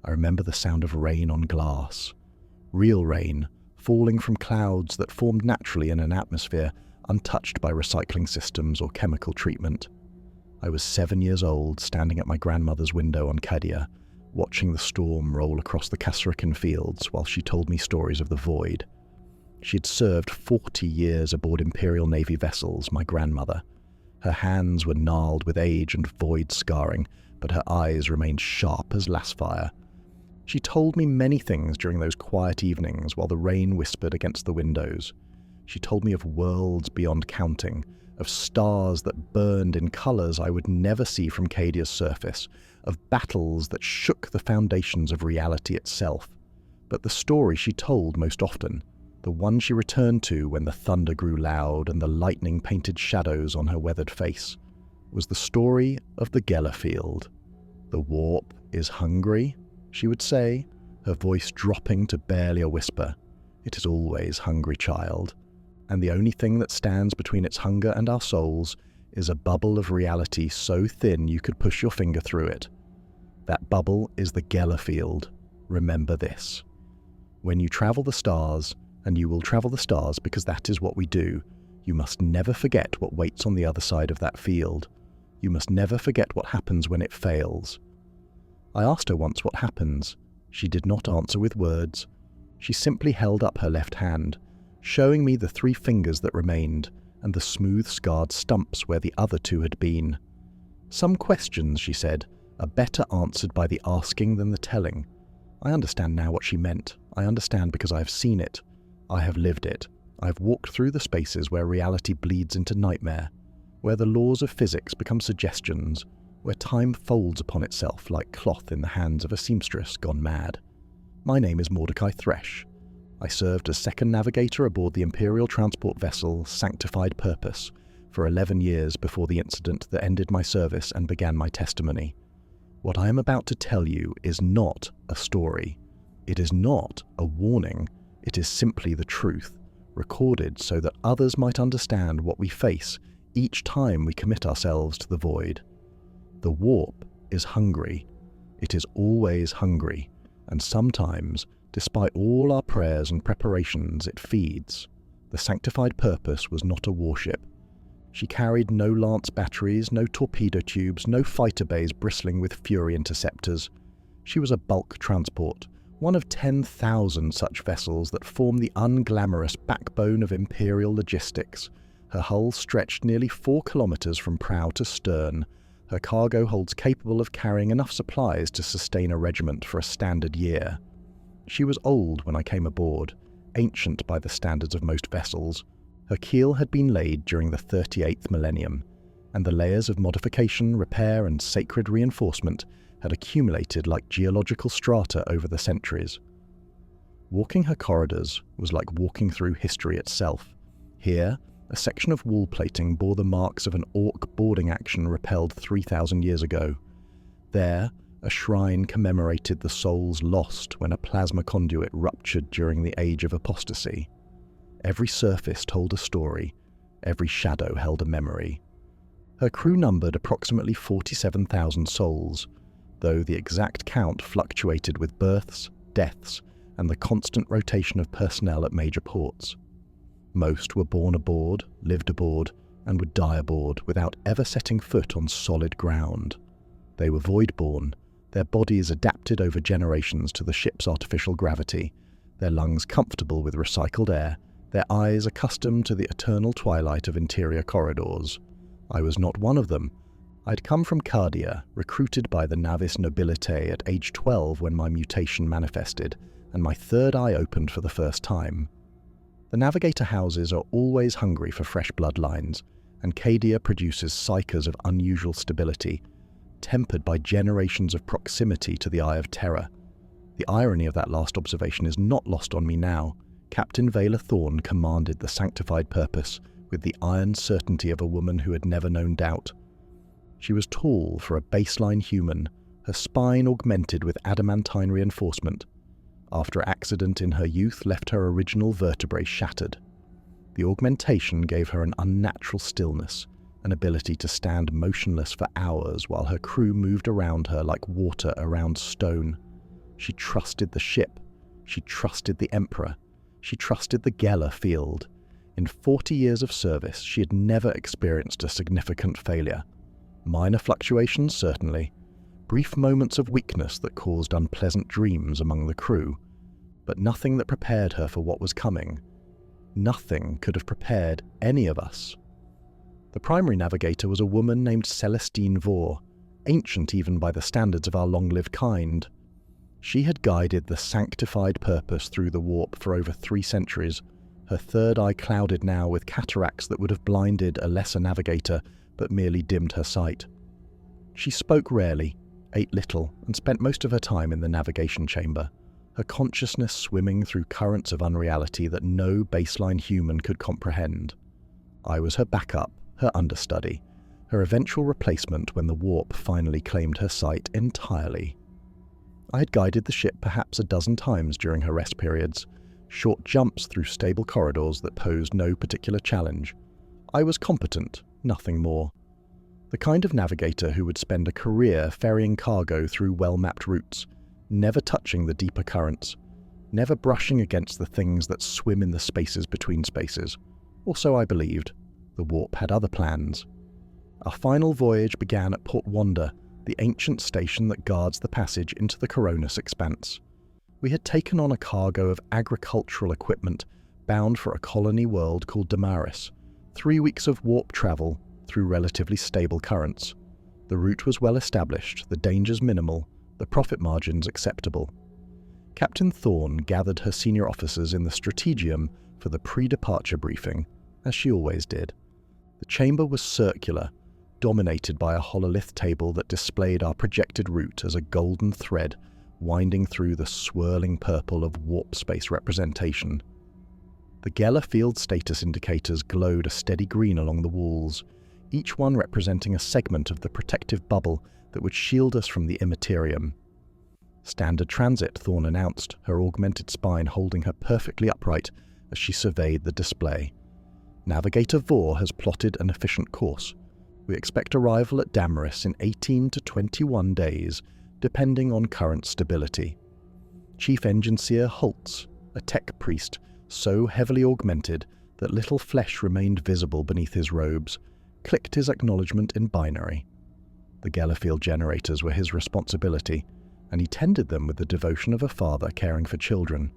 I remember the sound of rain on glass. Real rain, falling from clouds that formed naturally in an atmosphere untouched by recycling systems or chemical treatment. I was 7 years old, standing at my grandmother's window on Cadia, watching the storm roll across the Casarican fields while she told me stories of the Void. She had served 40 years aboard Imperial Navy vessels, my grandmother. Her hands were gnarled with age and Void scarring, but her eyes remained sharp as lasfire. She told me many things during those quiet evenings while the rain whispered against the windows. She told me of worlds beyond counting, of stars that burned in colours I would never see from Cadia's surface, of battles that shook the foundations of reality itself. But the story she told most often, the one she returned to when the thunder grew loud and the lightning painted shadows on her weathered face, was the story of the Gellerfield. "The warp is hungry," she would say, her voice dropping to barely a whisper. "It is always hungry, child. And the only thing that stands between its hunger and our souls is a bubble of reality so thin you could push your finger through it. That bubble is the Gellerfield. Remember this. When you travel the stars, and you will travel the stars because that is what we do, you must never forget what waits on the other side of that field. You must never forget what happens when it fails." I asked her once what happens. She did not answer with words. She simply held up her left hand, showing me the 3 fingers that remained and the smooth scarred stumps where the other 2 had been. "Some questions," she said, "are better answered by the asking than the telling." I understand now what she meant. I understand because I have seen it. I have lived it. I have walked through the spaces where reality bleeds into nightmare, where the laws of physics become suggestions, where time folds upon itself like cloth in the hands of a seamstress gone mad. My name is Mordecai Thresh. I served as second navigator aboard the Imperial transport vessel Sanctified Purpose for 11 years before the incident that ended my service and began my testimony. What I am about to tell you is not a story. It is not a warning. It is simply the truth, recorded so that others might understand what we face each time we commit ourselves to the void. The warp is hungry. It is always hungry, and sometimes, despite all our prayers and preparations, it feeds. The Sanctified Purpose was not a warship. She carried no lance batteries, no torpedo tubes, no fighter bays bristling with Fury interceptors. She was a bulk transport, one of 10,000 such vessels that form the unglamorous backbone of Imperial logistics. Her hull stretched nearly 4 kilometers from prow to stern. Her cargo holds capable of carrying enough supplies to sustain a regiment for a standard year. She was old when I came aboard, ancient by the standards of most vessels. Her keel had been laid during the 38th millennium, and the layers of modification, repair, and sacred reinforcement had accumulated like geological strata over the centuries. Walking her corridors was like walking through history itself. Here, a section of wall plating bore the marks of an orc boarding action repelled 3,000 years ago. There, a shrine commemorated the souls lost when a plasma conduit ruptured during the Age of Apostasy. Every surface told a story, every shadow held a memory. Her crew numbered approximately 47,000 souls, though the exact count fluctuated with births, deaths, and the constant rotation of personnel at major ports. Most were born aboard, lived aboard, and would die aboard without ever setting foot on solid ground. They were void-born, their bodies adapted over generations to the ship's artificial gravity, their lungs comfortable with recycled air, their eyes accustomed to the eternal twilight of interior corridors. I was not one of them. I'd come from Cadia, recruited by the Navis Nobilite at age 12 when my mutation manifested, and my third eye opened for the first time. The Navigator houses are always hungry for fresh bloodlines, and Cadia produces psychers of unusual stability, tempered by generations of proximity to the Eye of Terror. The irony of that last observation is not lost on me now. Captain Vela Thorne commanded the Sanctified Purpose with the iron certainty of a woman who had never known doubt. She was tall for a baseline human, her spine augmented with adamantine reinforcement. After an accident in her youth left her original vertebrae shattered. The augmentation gave her an unnatural stillness, an ability to stand motionless for hours while her crew moved around her like water around stone. She trusted the ship. She trusted the Emperor. She trusted the Geller field. In 40 years of service, she had never experienced a significant failure. Minor fluctuations, certainly. Brief moments of weakness that caused unpleasant dreams among the crew. But nothing that prepared her for what was coming. Nothing could have prepared any of us. The primary navigator was a woman named Celestine Vore, ancient even by the standards of our long-lived kind. She had guided the Sanctified Purpose through the warp for over 3 centuries, her third eye clouded now with cataracts that would have blinded a lesser navigator but merely dimmed her sight. She spoke rarely, ate little, and spent most of her time in the navigation chamber, her consciousness swimming through currents of unreality that no baseline human could comprehend. I was her backup, her understudy, her eventual replacement when the warp finally claimed her sight entirely. I had guided the ship perhaps a dozen times during her rest periods, short jumps through stable corridors that posed no particular challenge. I was competent, nothing more. The kind of navigator who would spend a career ferrying cargo through well-mapped routes, never touching the deeper currents, never brushing against the things that swim in the spaces between spaces. Or so I believed. The warp had other plans. Our final voyage began at Port Wanda, the ancient station that guards the passage into the Coronis expanse. We had taken on a cargo of agricultural equipment bound for a colony world called Damaris, 3 weeks of warp travel through relatively stable currents. The route was well established, the dangers minimal, the profit margins acceptable. Captain Thorne gathered her senior officers in the Strategium for the pre-departure briefing, as she always did. The chamber was circular, dominated by a hololith table that displayed our projected route as a golden thread winding through the swirling purple of warp space representation. The Geller field status indicators glowed a steady green along the walls, each one representing a segment of the protective bubble that would shield us from the immaterium. Standard transit, Thorne announced, her augmented spine holding her perfectly upright as she surveyed the display. Navigator Vore has plotted an efficient course. We expect arrival at Damaris in 18 to 21 days, depending on current stability. Chief Engine Seer Holtz, a tech priest so heavily augmented that little flesh remained visible beneath his robes, clicked his acknowledgement in binary. The Gellerfield generators were his responsibility, and he tended them with the devotion of a father caring for children.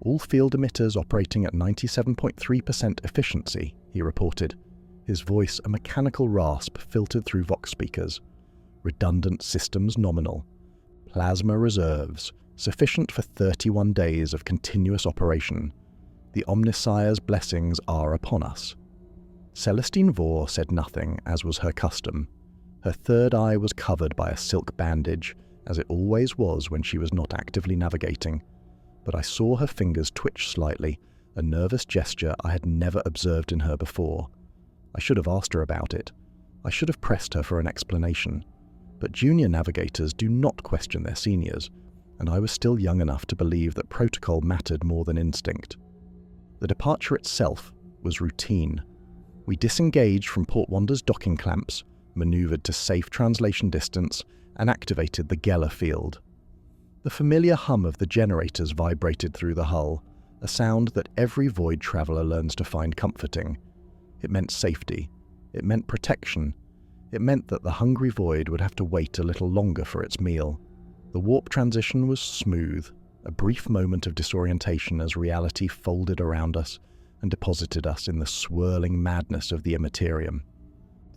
All field emitters operating at 97.3% efficiency, he reported, his voice a mechanical rasp filtered through vox speakers. Redundant systems nominal. Plasma reserves, sufficient for 31 days of continuous operation. The Omnissire's blessings are upon us. Celestine Vore said nothing, as was her custom. Her third eye was covered by a silk bandage, as it always was when she was not actively navigating. But I saw her fingers twitch slightly, a nervous gesture I had never observed in her before. I should have asked her about it. I should have pressed her for an explanation. But junior navigators do not question their seniors, and I was still young enough to believe that protocol mattered more than instinct. The departure itself was routine. We disengaged from Port Wanda's docking clamps, maneuvered to safe translation distance, and activated the Geller field. The familiar hum of the generators vibrated through the hull, a sound that every void traveler learns to find comforting. It meant safety. It meant protection. It meant that the hungry void would have to wait a little longer for its meal. The warp transition was smooth, a brief moment of disorientation as reality folded around us and deposited us in the swirling madness of the immaterium.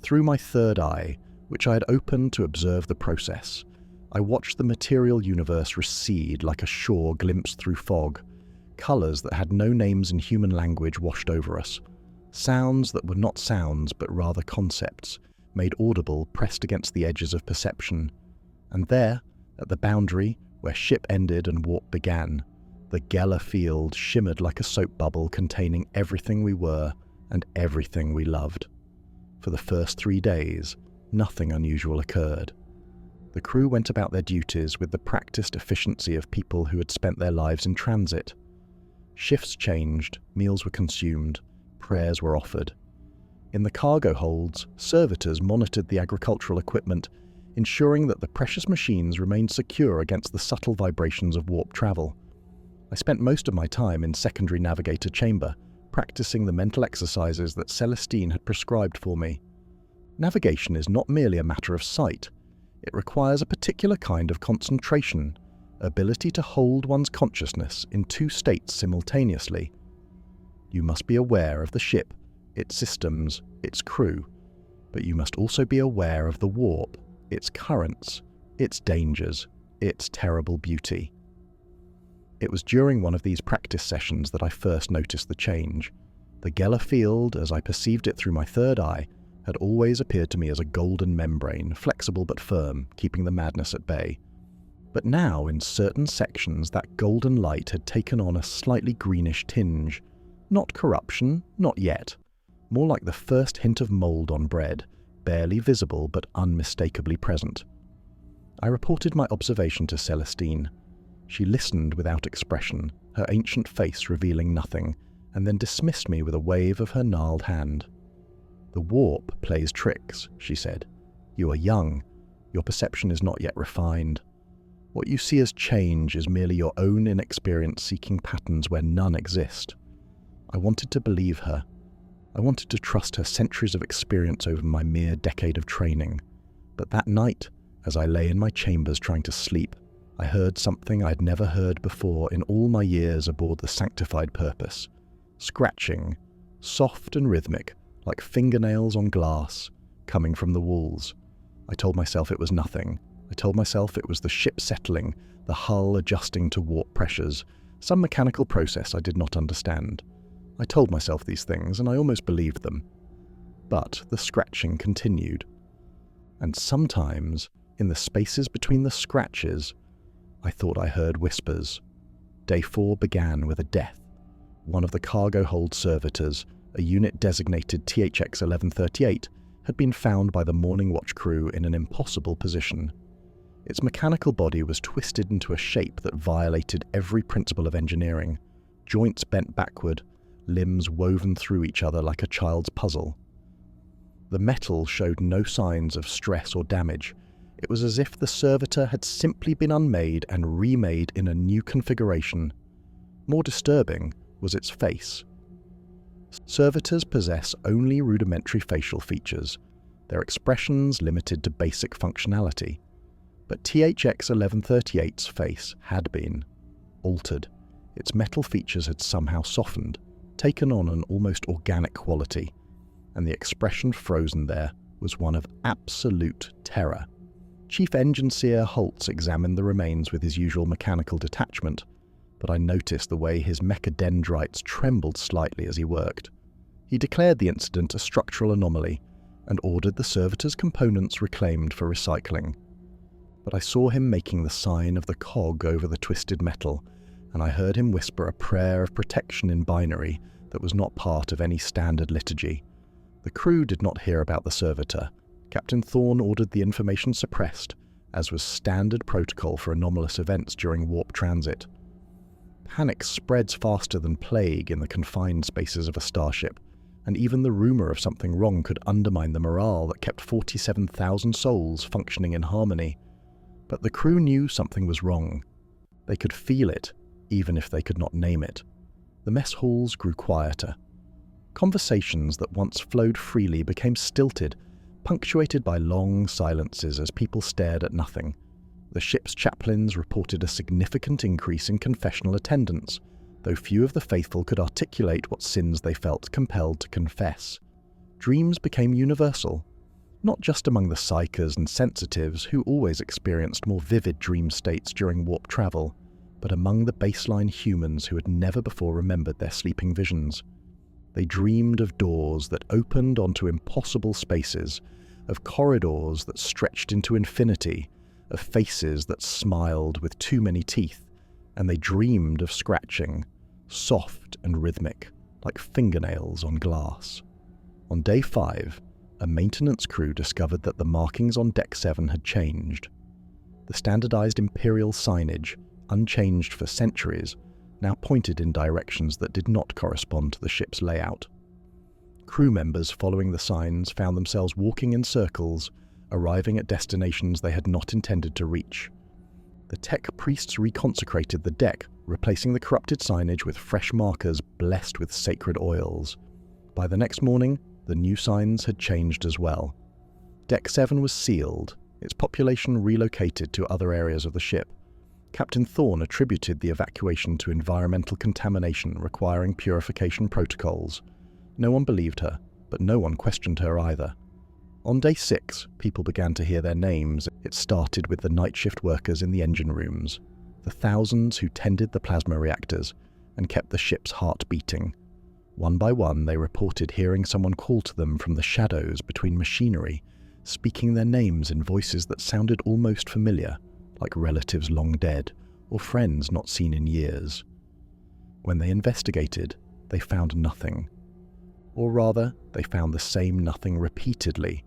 Through my third eye, which I had opened to observe the process, I watched the material universe recede like a shore glimpsed through fog. Colours that had no names in human language washed over us. Sounds that were not sounds but rather concepts, made audible pressed against the edges of perception. And there, at the boundary, where ship ended and warp began, the Geller field shimmered like a soap bubble containing everything we were and everything we loved. For the first 3 days, nothing unusual occurred. The crew went about their duties with the practiced efficiency of people who had spent their lives in transit. Shifts changed, meals were consumed, prayers were offered. In the cargo holds, servitors monitored the agricultural equipment, ensuring that the precious machines remained secure against the subtle vibrations of warp travel. I spent most of my time in secondary navigator chamber, practicing the mental exercises that Celestine had prescribed for me. Navigation is not merely a matter of sight. It requires a particular kind of concentration, ability to hold one's consciousness in two states simultaneously. You must be aware of the ship, its systems, its crew, but you must also be aware of the warp, its currents, its dangers, its terrible beauty. It was during one of these practice sessions that I first noticed the change. The Geller field, as I perceived it through my third eye, had always appeared to me as a golden membrane, flexible but firm, keeping the madness at bay. But now, in certain sections, that golden light had taken on a slightly greenish tinge. Not corruption, not yet. More like the first hint of mold on bread, barely visible but unmistakably present. I reported my observation to Celestine. She listened without expression, her ancient face revealing nothing, and then dismissed me with a wave of her gnarled hand. "The warp plays tricks," she said. "You are young. Your perception is not yet refined. What you see as change is merely your own inexperience seeking patterns where none exist." I wanted to believe her. I wanted to trust her centuries of experience over my mere decade of training. But that night, as I lay in my chambers trying to sleep, I heard something I'd never heard before in all my years aboard the Sanctified Purpose. Scratching, soft and rhythmic, like fingernails on glass, coming from the walls. I told myself it was nothing. I told myself it was the ship settling, the hull adjusting to warp pressures, some mechanical process I did not understand. I told myself these things, and I almost believed them. But the scratching continued. And sometimes, in the spaces between the scratches, I thought I heard whispers. Day 4 began with a death. One of the cargo hold servitors, a unit designated THX 1138, had been found by the Morning Watch crew in an impossible position. Its mechanical body was twisted into a shape that violated every principle of engineering. Joints bent backward, limbs woven through each other like a child's puzzle. The metal showed no signs of stress or damage. It was as if the servitor had simply been unmade and remade in a new configuration. More disturbing was its face. Servitors possess only rudimentary facial features, their expressions limited to basic functionality. But THX 1138's face had been altered. Its metal features had somehow softened, taken on an almost organic quality, and the expression frozen there was one of absolute terror. Chief Engine Seer Holtz examined the remains with his usual mechanical detachment, but I noticed the way his mechadendrites trembled slightly as he worked. He declared the incident a structural anomaly and ordered the servitor's components reclaimed for recycling. But I saw him making the sign of the cog over the twisted metal, and I heard him whisper a prayer of protection in binary that was not part of any standard liturgy. The crew did not hear about the servitor. Captain Thorne ordered the information suppressed, as was standard protocol for anomalous events during warp transit. Panic spreads faster than plague in the confined spaces of a starship, and even the rumor of something wrong could undermine the morale that kept 47,000 souls functioning in harmony. But the crew knew something was wrong. They could feel it, even if they could not name it. The mess halls grew quieter. Conversations that once flowed freely became stilted, punctuated by long silences as people stared at nothing. The ship's chaplains reported a significant increase in confessional attendance, though few of the faithful could articulate what sins they felt compelled to confess. Dreams became universal, not just among the psychers and sensitives who always experienced more vivid dream states during warp travel, but among the baseline humans who had never before remembered their sleeping visions. They dreamed of doors that opened onto impossible spaces, of corridors that stretched into infinity, of faces that smiled with too many teeth, and they dreamed of scratching, soft and rhythmic, like fingernails on glass. On day 5, a maintenance crew discovered that the markings on Deck 7 had changed. The standardized Imperial signage, unchanged for centuries, now pointed in directions that did not correspond to the ship's layout. Crew members following the signs found themselves walking in circles, arriving at destinations they had not intended to reach. The tech priests reconsecrated the deck, replacing the corrupted signage with fresh markers blessed with sacred oils. By the next morning, the new signs had changed as well. Deck 7 was sealed, its population relocated to other areas of the ship. Captain Thorne attributed the evacuation to environmental contamination requiring purification protocols. No one believed her, but no one questioned her either. On day 6, people began to hear their names. It started with the night shift workers in the engine rooms, the thousands who tended the plasma reactors and kept the ship's heart beating. One by one, they reported hearing someone call to them from the shadows between machinery, speaking their names in voices that sounded almost familiar, like relatives long dead or friends not seen in years. When they investigated, they found nothing. Or rather, they found the same nothing repeatedly.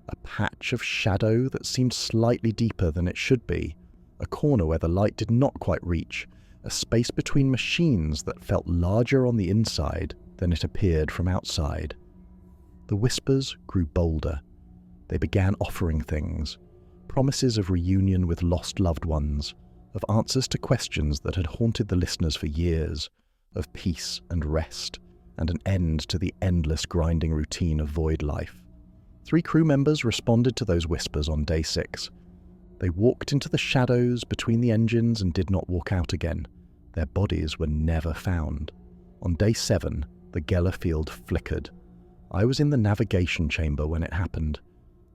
A patch of shadow that seemed slightly deeper than it should be, a corner where the light did not quite reach, a space between machines that felt larger on the inside than it appeared from outside. The whispers grew bolder. They began offering things, promises of reunion with lost loved ones, of answers to questions that had haunted the listeners for years, of peace and rest, and an end to the endless grinding routine of void life. 3 crew members responded to those whispers on day 6. They walked into the shadows between the engines and did not walk out again. Their bodies were never found. On day 7, the Geller field flickered. I was in the navigation chamber when it happened,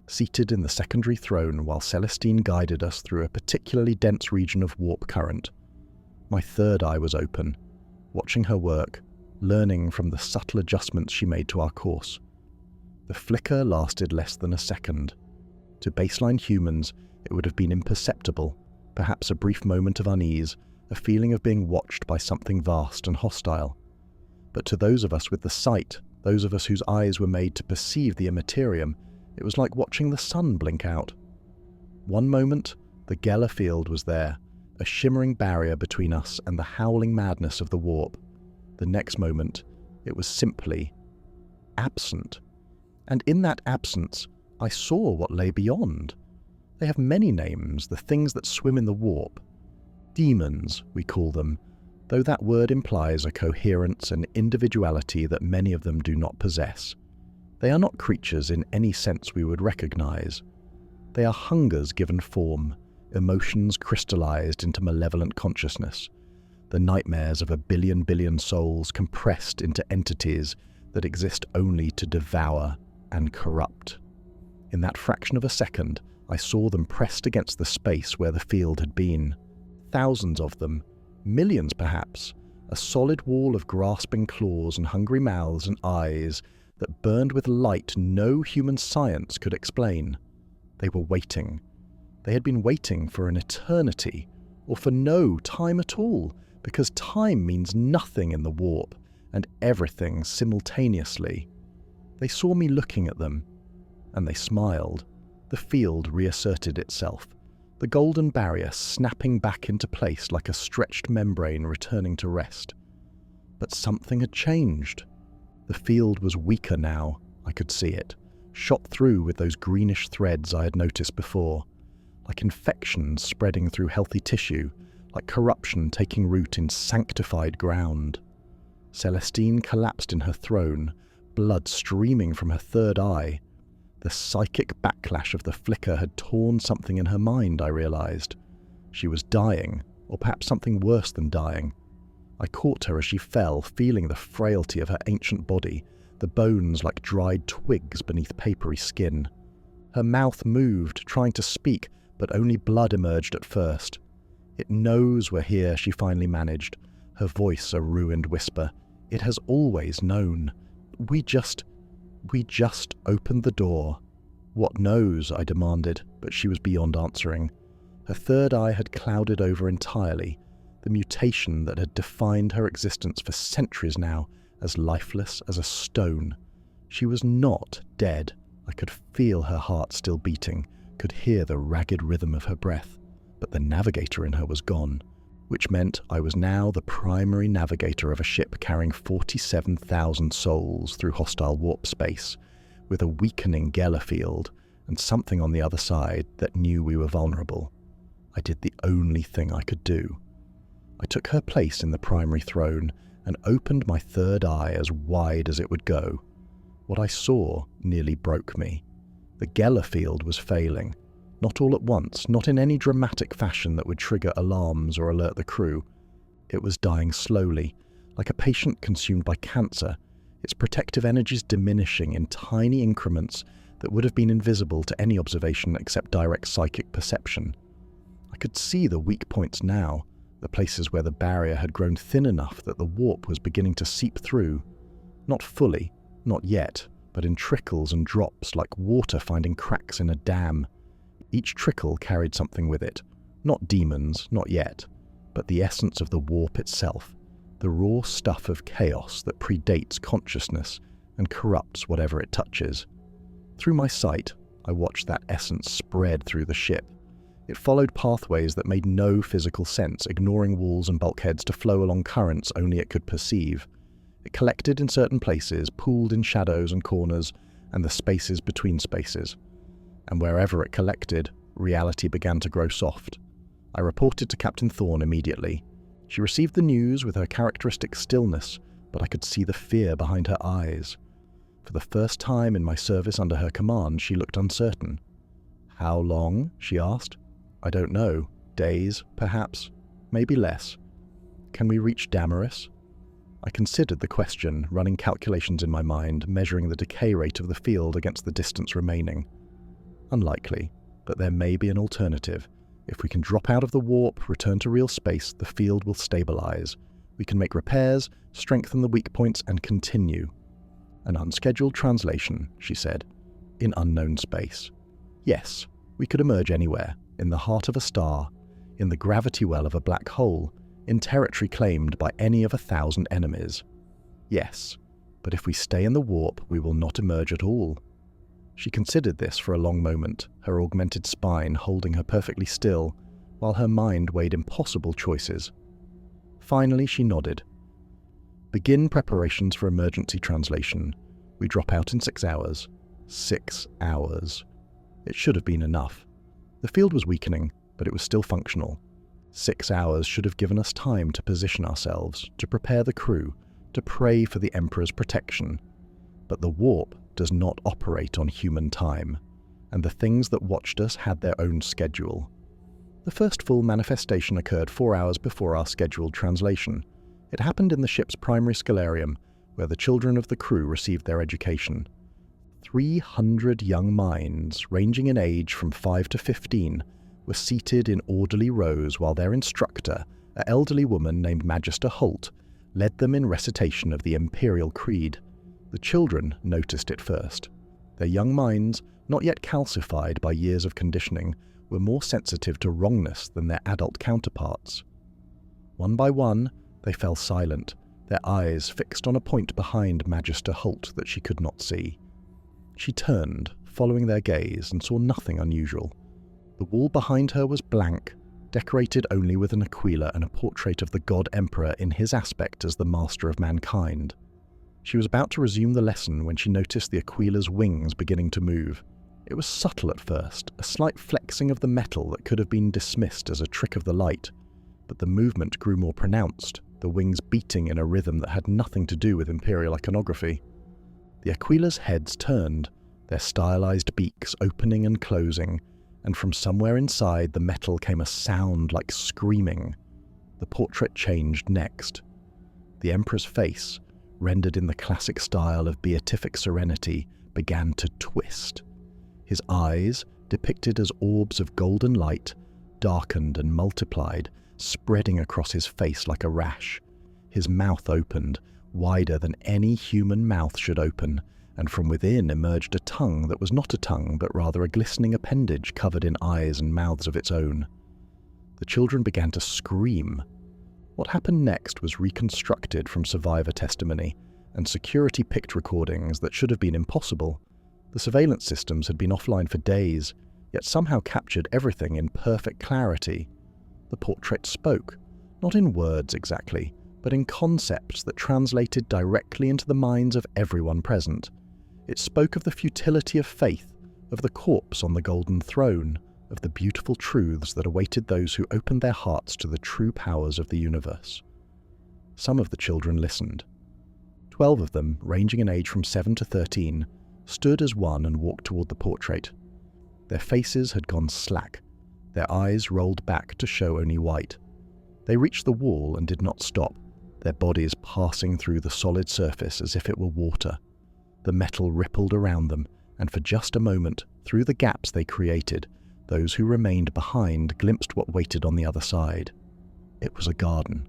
seated in the secondary throne while Celestine guided us through a particularly dense region of warp current. My third eye was open, watching her work, learning from the subtle adjustments she made to our course. The flicker lasted less than a second. To baseline humans, it would have been imperceptible, perhaps a brief moment of unease, a feeling of being watched by something vast and hostile. But to those of us with the sight, those of us whose eyes were made to perceive the immaterium, it was like watching the sun blink out. One moment, the Geller field was there, a shimmering barrier between us and the howling madness of the warp. The next moment, it was simply absent. And in that absence, I saw what lay beyond. They have many names, the things that swim in the warp. Daemons, we call them, though that word implies a coherence and individuality that many of them do not possess. They are not creatures in any sense we would recognize. They are hungers given form, emotions crystallized into malevolent consciousness, the nightmares of a billion souls compressed into entities that exist only to devour and corrupt. In that fraction of a second, I saw them pressed against the space where the field had been. Thousands of them, millions perhaps, a solid wall of grasping claws and hungry mouths and eyes that burned with light no human science could explain. They were waiting. They had been waiting for an eternity, or for no time at all, because time means nothing in the warp, and everything simultaneously. They saw me looking at them, and they smiled. The field reasserted itself, the golden barrier snapping back into place like a stretched membrane returning to rest. But something had changed. The field was weaker now, I could see it, shot through with those greenish threads I had noticed before, like infections spreading through healthy tissue, like corruption taking root in sanctified ground. Celestine collapsed in her throne, blood streaming from her third eye. The psychic backlash of the flicker had torn something in her mind, I realized. She was dying, or perhaps something worse than dying. I caught her as she fell, feeling the frailty of her ancient body, the bones like dried twigs beneath papery skin. Her mouth moved, trying to speak, but only blood emerged at first. "It knows we're here," she finally managed, her voice a ruined whisper. "It has always known. We just opened the door." "What knows?" I demanded, but she was beyond answering. Her third eye had clouded over entirely, the mutation that had defined her existence for centuries now, as lifeless as a stone. She was not dead. I could feel her heart still beating, could hear the ragged rhythm of her breath, but the navigator in her was gone, which meant I was now the primary navigator of a ship carrying 47,000 souls through hostile warp space, with a weakening Geller field, and something on the other side that knew we were vulnerable. I did the only thing I could do. I took her place in the primary throne and opened my third eye as wide as it would go. What I saw nearly broke me. The Geller field was failing. Not all at once, not in any dramatic fashion that would trigger alarms or alert the crew. It was dying slowly, like a patient consumed by cancer, its protective energies diminishing in tiny increments that would have been invisible to any observation except direct psychic perception. I could see the weak points now, the places where the barrier had grown thin enough that the warp was beginning to seep through. Not fully, not yet, but in trickles and drops like water finding cracks in a dam. Each trickle carried something with it. Not demons, not yet, but the essence of the warp itself, the raw stuff of chaos that predates consciousness and corrupts whatever it touches. Through my sight, I watched that essence spread through the ship. It followed pathways that made no physical sense, ignoring walls and bulkheads to flow along currents only it could perceive. It collected in certain places, pooled in shadows and corners, and the spaces between spaces. And wherever it collected, reality began to grow soft. I reported to Captain Thorne immediately. She received the news with her characteristic stillness, but I could see the fear behind her eyes. For the first time in my service under her command, she looked uncertain. "How long?" she asked. "I don't know. Days, perhaps. Maybe less. Can we reach Damaris?" I considered the question, running calculations in my mind, measuring the decay rate of the field against the distance remaining. Unlikely, but there may be an alternative. If we can drop out of the warp, return to real space, the field will stabilize. We can make repairs, strengthen the weak points, and continue. An unscheduled translation, she said, in unknown space. Yes, we could emerge anywhere, in the heart of a star, in the gravity well of a black hole, in territory claimed by any of 1,000 enemies. Yes, but if we stay in the warp, we will not emerge at all. She considered this for a long moment, her augmented spine holding her perfectly still, while her mind weighed impossible choices. Finally, she nodded. Begin preparations for emergency translation. We drop out in 6 hours. 6 hours. It should have been enough. The field was weakening, but it was still functional. 6 hours should have given us time to position ourselves, to prepare the crew, to pray for the Emperor's protection. But the warp does not operate on human time, and the things that watched us had their own schedule. The first full manifestation occurred 4 hours before our scheduled translation. It happened in the ship's primary Scholarium, where the children of the crew received their education. 300 young minds, ranging in age from 5 to 15, were seated in orderly rows while their instructor, an elderly woman named Magister Holt, led them in recitation of the Imperial Creed. The children noticed it first. Their young minds, not yet calcified by years of conditioning, were more sensitive to wrongness than their adult counterparts. One by one, they fell silent, their eyes fixed on a point behind Magister Holt that she could not see. She turned, following their gaze, and saw nothing unusual. The wall behind her was blank, decorated only with an aquila and a portrait of the God Emperor in his aspect as the master of mankind. She was about to resume the lesson when she noticed the aquila's wings beginning to move. It was subtle at first, a slight flexing of the metal that could have been dismissed as a trick of the light, but the movement grew more pronounced, the wings beating in a rhythm that had nothing to do with Imperial iconography. The aquila's heads turned, their stylized beaks opening and closing, and from somewhere inside the metal came a sound like screaming. The portrait changed next. The Emperor's face, rendered in the classic style of beatific serenity, began to twist. His eyes, depicted as orbs of golden light, darkened and multiplied, spreading across his face like a rash. His mouth opened, wider than any human mouth should open, and from within emerged a tongue that was not a tongue, but rather a glistening appendage covered in eyes and mouths of its own. The children began to scream. What happened next was reconstructed from survivor testimony and security-picked recordings that should have been impossible. The surveillance systems had been offline for days, yet somehow captured everything in perfect clarity. The portrait spoke, not in words exactly, but in concepts that translated directly into the minds of everyone present. It spoke of the futility of faith, of the corpse on the golden throne, of the beautiful truths that awaited those who opened their hearts to the true powers of the universe. Some of the children listened. 12 of them, ranging in age from 7 to 13, stood as one and walked toward the portrait. Their faces had gone slack, their eyes rolled back to show only white. They reached the wall and did not stop, their bodies passing through the solid surface as if it were water. The metal rippled around them, and for just a moment, through the gaps they created, those who remained behind glimpsed what waited on the other side. It was a garden,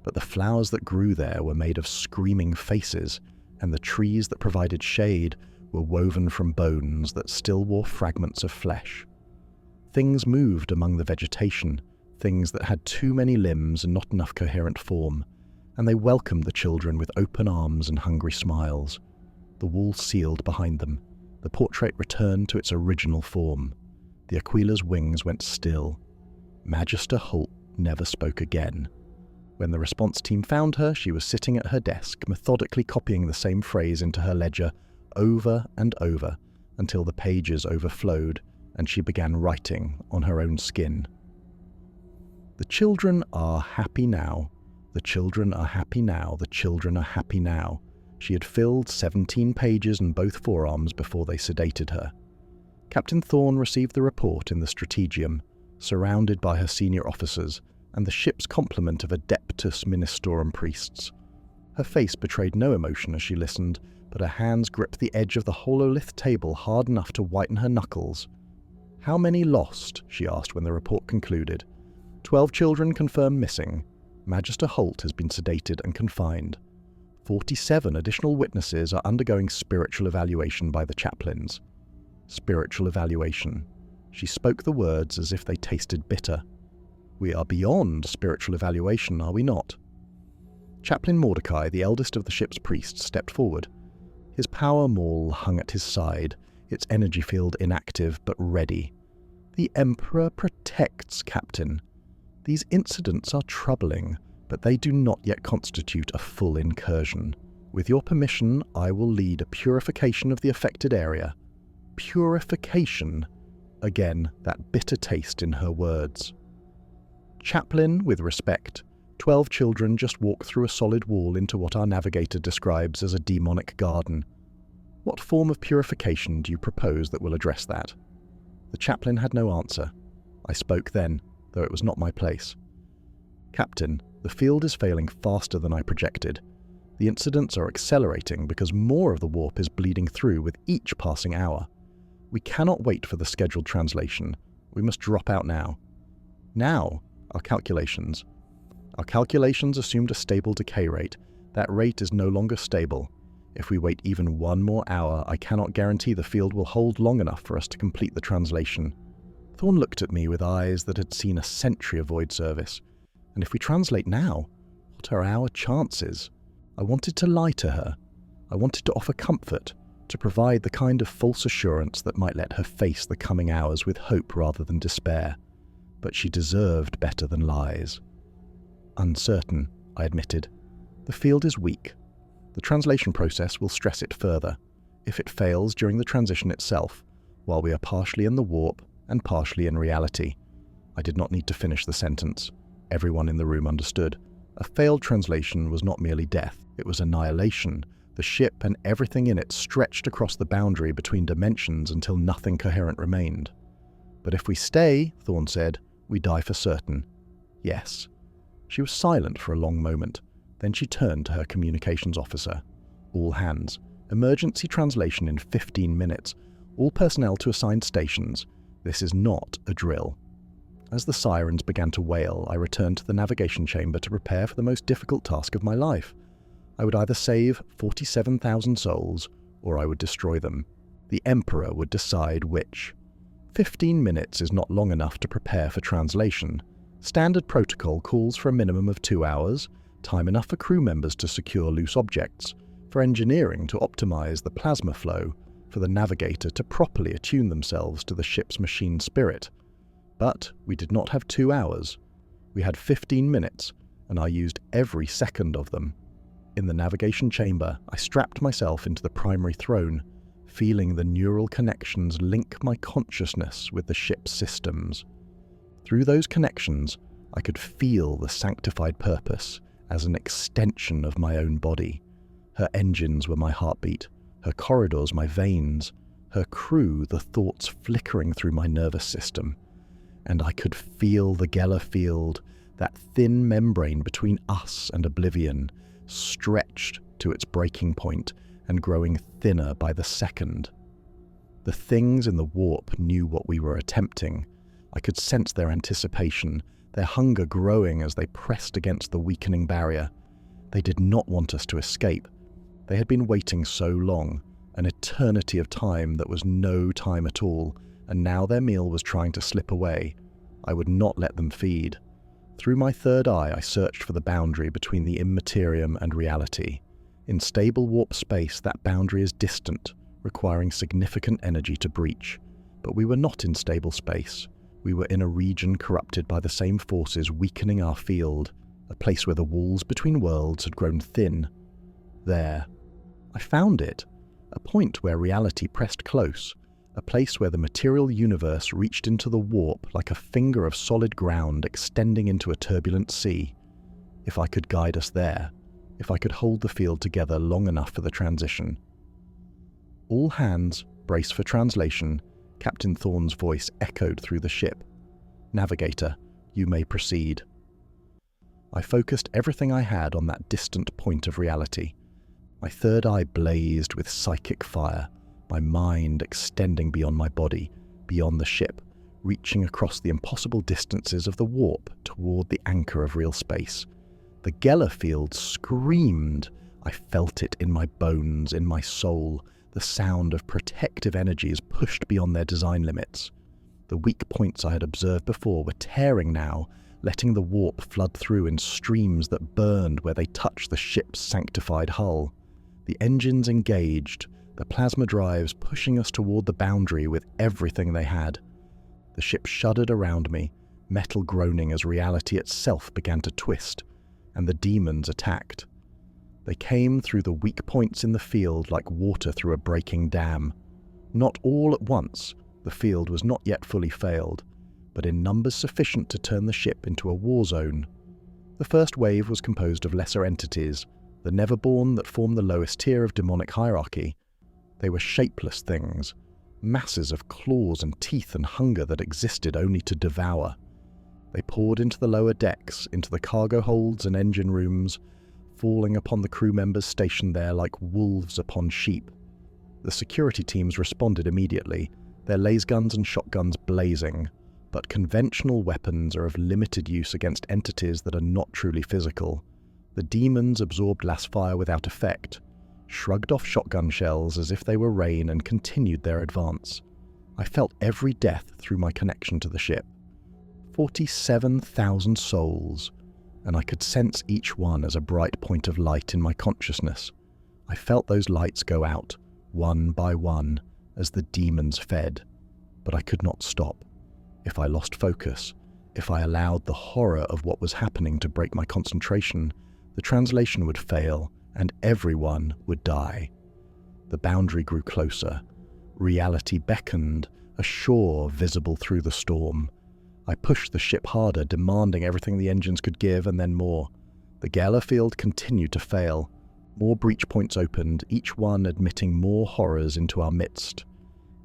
but the flowers that grew there were made of screaming faces, and the trees that provided shade were woven from bones that still wore fragments of flesh. Things moved among the vegetation, things that had too many limbs and not enough coherent form, and they welcomed the children with open arms and hungry smiles. The wall sealed behind them. The portrait returned to its original form. The Aquila's wings went still. Magister Holt never spoke again. When the response team found her, she was sitting at her desk, methodically copying the same phrase into her ledger over and over until the pages overflowed and she began writing on her own skin. The children are happy now. The children are happy now. The children are happy now. She had filled 17 pages in both forearms before they sedated her. Captain Thorne received the report in the Strategium, surrounded by her senior officers and the ship's complement of Adeptus Ministorum priests. Her face betrayed no emotion as she listened, but her hands gripped the edge of the hololith table hard enough to whiten her knuckles. "How many lost?" she asked when the report concluded. 12 children confirmed missing. Magister Holt has been sedated and confined. 47 additional witnesses are undergoing spiritual evaluation by the chaplains. Spiritual evaluation. She spoke the words as if they tasted bitter. We are beyond spiritual evaluation, are we not? Chaplain Mordecai, the eldest of the ship's priests, stepped forward. His power maul hung at his side, its energy field inactive but ready. The Emperor protects, Captain. These incidents are troubling, but they do not yet constitute a full incursion. With your permission, I will lead a purification of the affected area. Purification. Again, that bitter taste in her words. Chaplain, with respect, 12 children just walk through a solid wall into what our navigator describes as a demonic garden. What form of purification do you propose that will address that? The chaplain had no answer. I spoke then, though it was not my place. Captain, the field is failing faster than I projected. The incidents are accelerating because more of the warp is bleeding through with each passing hour. We cannot wait for the scheduled translation. We must drop out now. Now, our calculations. Our calculations assumed a stable decay rate. That rate is no longer stable. If we wait even one more hour, I cannot guarantee the field will hold long enough for us to complete the translation. Thorne looked at me with eyes that had seen a century of void service. And if we translate now, what are our chances? I wanted to lie to her. I wanted to offer comfort, to provide the kind of false assurance that might let her face the coming hours with hope rather than despair. But she deserved better than lies. Uncertain, I admitted. The field is weak. The translation process will stress it further. If it fails during the transition itself, while we are partially in the warp and partially in reality. I did not need to finish the sentence. Everyone in the room understood. A failed translation was not merely death, it was annihilation. The ship and everything in it stretched across the boundary between dimensions until nothing coherent remained. But if we stay, Thorne said, we die for certain. Yes. She was silent for a long moment. Then she turned to her communications officer. All hands. Emergency translation in 15 minutes. All personnel to assigned stations. This is not a drill. As the sirens began to wail, I returned to the navigation chamber to prepare for the most difficult task of my life. I would either save 47,000 souls, or I would destroy them. The Emperor would decide which. 15 minutes is not long enough to prepare for translation. Standard protocol calls for a minimum of 2 hours, time enough for crew members to secure loose objects, for engineering to optimize the plasma flow, for the navigator to properly attune themselves to the ship's machine spirit. But we did not have 2 hours. We had 15 minutes, and I used every second of them. In the navigation chamber, I strapped myself into the primary throne. feeling the neural connections link my consciousness with the ship's systems. Through those connections, I could feel the Sanctified Purpose as an extension of my own body. Her engines were my heartbeat, her corridors my veins, her crew the thoughts flickering through my nervous system. And I could feel the Geller field, that thin membrane between us and oblivion, stretched to its breaking point and growing thinner by the second. The things in the warp knew what we were attempting. I could sense their anticipation, their hunger growing as they pressed against the weakening barrier. They did not want us to escape. They had been waiting so long, an eternity of time that was no time at all, and now their meal was trying to slip away. I would not let them feed. Through my third eye, I searched for the boundary between the immaterium and reality. In stable warp space, that boundary is distant, requiring significant energy to breach. But we were not in stable space. We were in a region corrupted by the same forces weakening our field, a place where the walls between worlds had grown thin. There. I found it. A point where reality pressed close. A place where the material universe reached into the warp like a finger of solid ground extending into a turbulent sea. If I could guide us there, if I could hold the field together long enough for the transition. All hands, brace for translation, Captain Thorne's voice echoed through the ship. Navigator, you may proceed. I focused everything I had on that distant point of reality. My third eye blazed with psychic fire, my mind extending beyond my body, beyond the ship, reaching across the impossible distances of the warp toward the anchor of real space. The Geller field screamed. I felt it in my bones, in my soul, the sound of protective energies pushed beyond their design limits. The weak points I had observed before were tearing now, letting the warp flood through in streams that burned where they touched the ship's sanctified hull. The engines engaged, the plasma drives pushing us toward the boundary with everything they had. The ship shuddered around me, metal groaning as reality itself began to twist, and the demons attacked. They came through the weak points in the field like water through a breaking dam. Not all at once, the field was not yet fully failed, but in numbers sufficient to turn the ship into a war zone. The first wave was composed of lesser entities, the Neverborn that formed the lowest tier of demonic hierarchy. They were shapeless things, masses of claws and teeth and hunger that existed only to devour. They poured into the lower decks, into the cargo holds and engine rooms, falling upon the crew members stationed there like wolves upon sheep. The security teams responded immediately, their lasguns and shotguns blazing, but conventional weapons are of limited use against entities that are not truly physical. The demons absorbed last fire without effect, shrugged off shotgun shells as if they were rain and continued their advance. I felt every death through my connection to the ship. 47,000 souls, and I could sense each one as a bright point of light in my consciousness. I felt those lights go out, one by one, as the demons fed, but I could not stop. If I lost focus, if I allowed the horror of what was happening to break my concentration, the translation would fail, and everyone would die. The boundary grew closer. Reality beckoned, a shore visible through the storm. I pushed the ship harder, demanding everything the engines could give, and then more. The Geller field continued to fail. More breach points opened, each one admitting more horrors into our midst.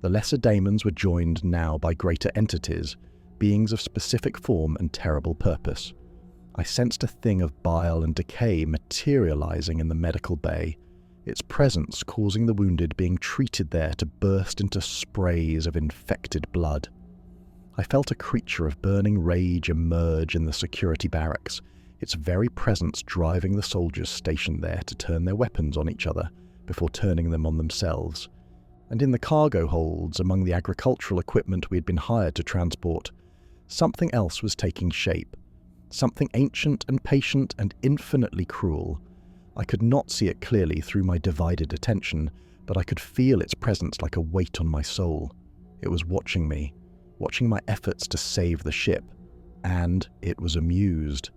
The lesser Daemons were joined now by greater entities, beings of specific form and terrible purpose. I sensed a thing of bile and decay materializing in the medical bay, its presence causing the wounded being treated there to burst into sprays of infected blood. I felt a creature of burning rage emerge in the security barracks, its very presence driving the soldiers stationed there to turn their weapons on each other before turning them on themselves. And in the cargo holds, among the agricultural equipment we had been hired to transport, something else was taking shape. Something ancient and patient and infinitely cruel. I could not see it clearly through my divided attention, but I could feel its presence like a weight on my soul. It was watching me, watching my efforts to save the ship, and it was amused.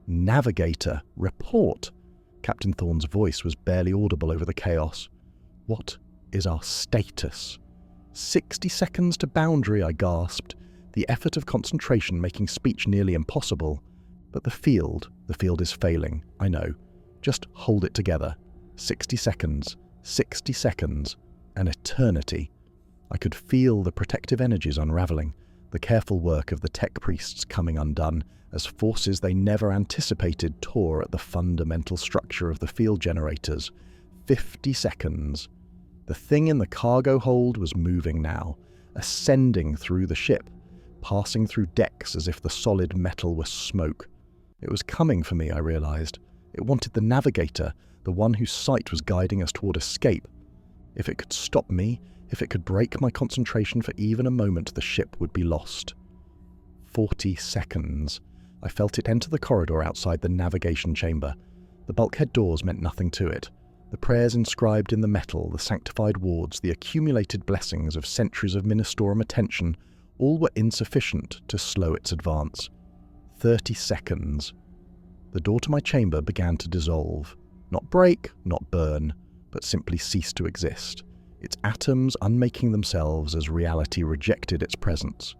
"Navigator, report!" Captain Thorne's voice was barely audible over the chaos. "What is our status. 60 seconds to boundary, I gasped, the effort of concentration making speech nearly impossible. But the field is failing, I know. Just hold it together. 60 seconds, an eternity. I could feel the protective energies unraveling, the careful work of the tech priests coming undone, as forces they never anticipated tore at the fundamental structure of the field generators. 50 seconds. The thing in the cargo hold was moving now, ascending through the ship, passing through decks as if the solid metal were smoke. It was coming for me, I realized. It wanted the Navigator, the one whose sight was guiding us toward escape. If it could stop me, if it could break my concentration for even a moment, the ship would be lost. 40 seconds. I felt it enter the corridor outside the navigation chamber. The bulkhead doors meant nothing to it. The prayers inscribed in the metal, the sanctified wards, the accumulated blessings of centuries of Ministorum attention, all were insufficient to slow its advance. 30 seconds. The door to my chamber began to dissolve. Not break, not burn, but simply cease to exist, its atoms unmaking themselves as reality rejected its presence.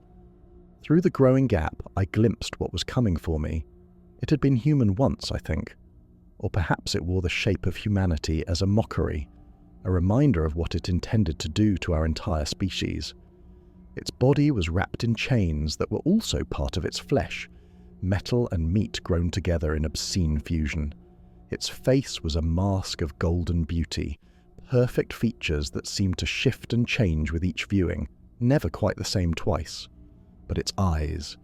Through the growing gap, I glimpsed what was coming for me. It had been human once, I think. Or perhaps it wore the shape of humanity as a mockery, a reminder of what it intended to do to our entire species. Its body was wrapped in chains that were also part of its flesh, metal and meat grown together in obscene fusion. Its face was a mask of golden beauty, perfect features that seemed to shift and change with each viewing, never quite the same twice. But its eyes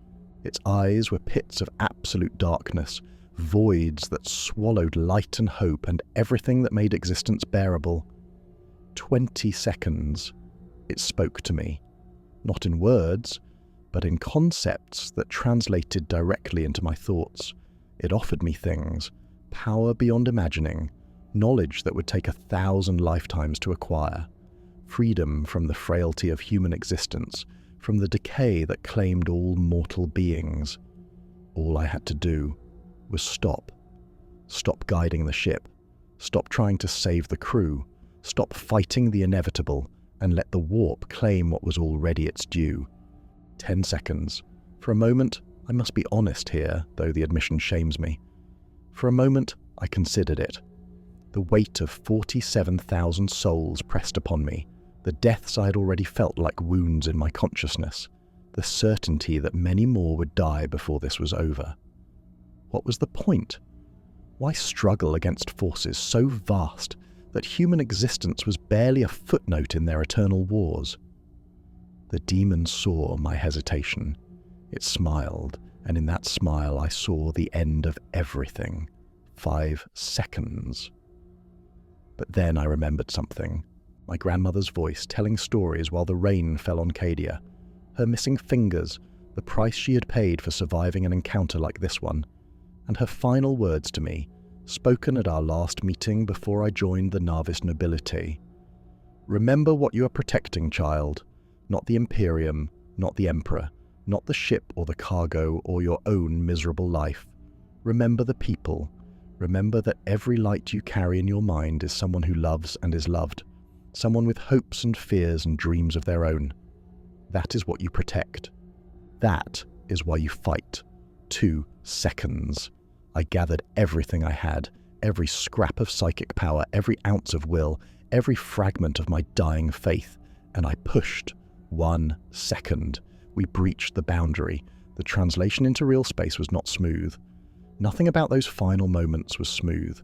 were pits of absolute darkness, voids that swallowed light and hope and everything that made existence bearable. 20 seconds. It spoke to me, not in words, but in concepts that translated directly into my thoughts. It offered me things, power beyond imagining, knowledge that would take 1,000 lifetimes to acquire, freedom from the frailty of human existence, from the decay that claimed all mortal beings. All I had to do was stop. Stop guiding the ship. Stop trying to save the crew. Stop fighting the inevitable and let the warp claim what was already its due. 10 seconds. For a moment, I must be honest here, though the admission shames me. For a moment, I considered it. The weight of 47,000 souls pressed upon me, the deaths I had already felt like wounds in my consciousness, the certainty that many more would die before this was over. What was the point? Why struggle against forces so vast that human existence was barely a footnote in their eternal wars? The Daemons saw my hesitation. It smiled, and in that smile I saw the end of everything. 5 seconds. But then I remembered something. My grandmother's voice telling stories while the rain fell on Cadia. Her missing fingers, the price she had paid for surviving an encounter like this one. And her final words to me, spoken at our last meeting before I joined the Navis nobility. Remember what you are protecting, child. Not the Imperium, not the Emperor, not the ship or the cargo or your own miserable life. Remember the people. Remember that every light you carry in your mind is someone who loves and is loved. Someone with hopes and fears and dreams of their own. That is what you protect. That is why you fight. 2 seconds. I gathered everything I had, every scrap of psychic power, every ounce of will, every fragment of my dying faith, and I pushed. 1 second. We breached the boundary. The translation into real space was not smooth. Nothing about those final moments was smooth.